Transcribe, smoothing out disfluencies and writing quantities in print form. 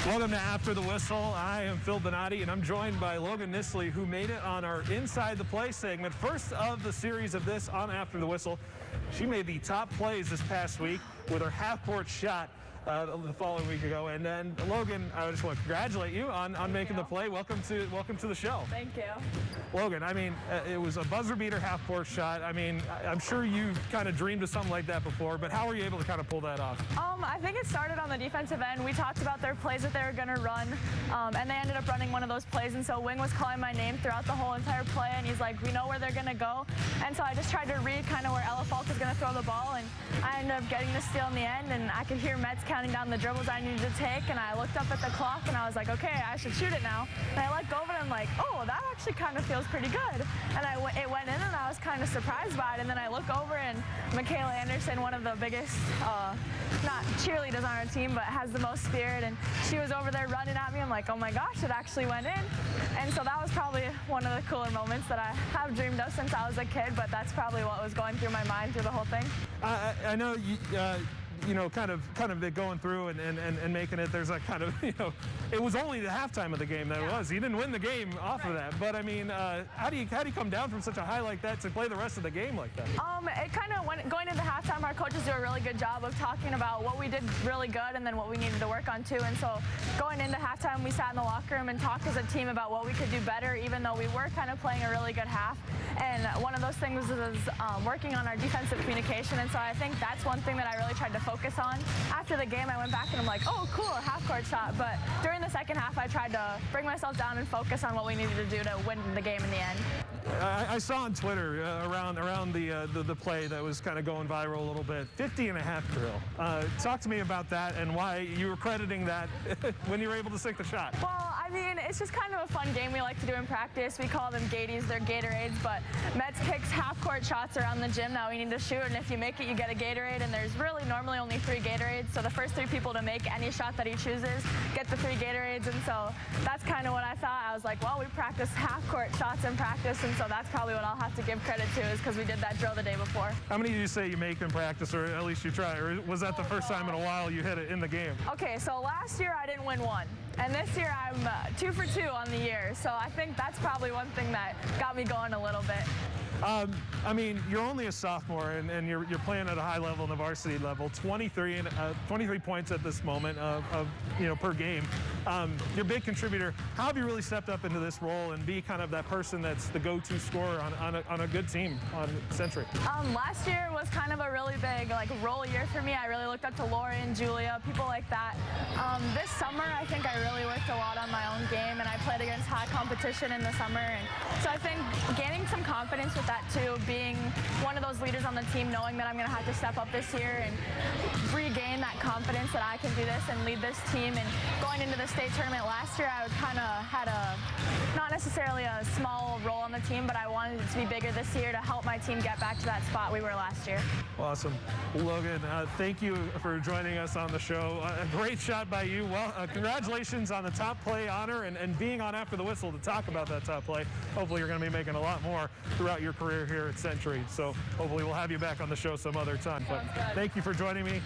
Welcome to After the Whistle. I am Phil Bonatti, and I'm joined by Logan Nissley, who made it on our Inside the Play segment, first of the series of this on After the Whistle. She made the top plays this past week with her half-court shot the following week ago. And then, Logan, I just want to congratulate you on making the play. Welcome to the show. Thank you. Logan, I mean, it was a buzzer-beater half-court shot. I mean, I'm sure you've kind of dreamed of something like that before, but how were you able to kind of pull that off? I think it started on the defensive end. We talked about their plays that they were going to run, and they ended up running one of those plays. And so Wing was calling my name throughout the whole entire play, and he's like, we know where they're going to go. And so I just tried to read kind of where Ella Falk was going to throw the ball, and I ended up getting the steal in the end, and I could hear Mets counting down the dribbles I needed to take, and I looked up at the clock, and I was like, okay, I should shoot it now. And I let go of it, and I'm like, oh, that actually kind of feels pretty good. And it went in, and I was kind of surprised by it. And then I look over, and Michaela Anderson, one of the biggest, not cheerleaders on our team, but has the most spirit, and she was over there running at me. I'm like, oh my gosh, it actually went in. And so that was probably one of the cooler moments that I have dreamed of since I was a kid, but that's probably what was going through my mind through the whole thing. I know you know, kind of it going through and making it, there's a kind of, you know, it was only the halftime of the game that it was. You didn't win the game off of that. But I mean, how do you come down from such a high like that to play the rest of the game like that? It kind of went, going into halftime, our coaches do a really good job of talking about what we did really good and then what we needed to work on too. And so going into halftime, we sat in the locker room and talked as a team about what we could do better, even though we were kind of playing a really good half. And one of those things was working on our defensive communication. And so I think that's one thing that I really tried to focus on. After the game, I went back and I'm like, oh, cool, a half-court shot. But during the second half, I tried to bring myself down and focus on what we needed to do to win the game in the end. I saw on Twitter around the play that was kind of going viral a little bit, 50-and-a-half drill. Talk to me about that and why you were crediting that when you were able to sink the shot. Well, I mean, it's just kind of a fun game we like to do in practice. We call them Gaties, they're Gatorades, but Mets kicks half-court shots around the gym that we need to shoot, and if you make it, you get a Gatorade, and there's really normally only 3 Gatorades, so the first 3 people to make any shot that he chooses get the 3 Gatorades, and so that's kind of what I thought. I was like, well, we practice half-court shots in practice, and so that's probably what I'll have to give credit to is because we did that drill the day before. How many did you say you make in practice, or at least you try, or was that the first time in a while you hit it in the game? Okay, so last year I didn't win 1. And this year I'm 2 for 2 on the year, so I think that's probably one thing that got me going a little bit. I mean, you're only a sophomore, and you're playing at a high level, in the varsity level. 23 points at this moment of per game. You're a big contributor. How have you really stepped up into this role and be kind of that person that's the go-to scorer on a good team on Century? Last year was kind of a really big role year for me. I really looked up to Lauren, Julia, people like that. This summer, I think I really worked a lot on my own game, and I played against high competition in the summer. And so I think gaining some confidence with that too, being one of those leaders on the team, knowing that I'm going to have to step up this year and regain that confidence that I can do this and lead this team. And going into the state tournament last year, I kind of had not necessarily a small role on the team, but I wanted it to be bigger this year to help my team get back to that spot we were last year. Awesome. Logan, thank you for joining us on the show. A great shot by you. Well, congratulations on the top play honor and being on After the Whistle to talk about that top play. Hopefully you're going to be making a lot more throughout your career here at Century. So hopefully we'll have you back on the show some other time. But thank you for joining me.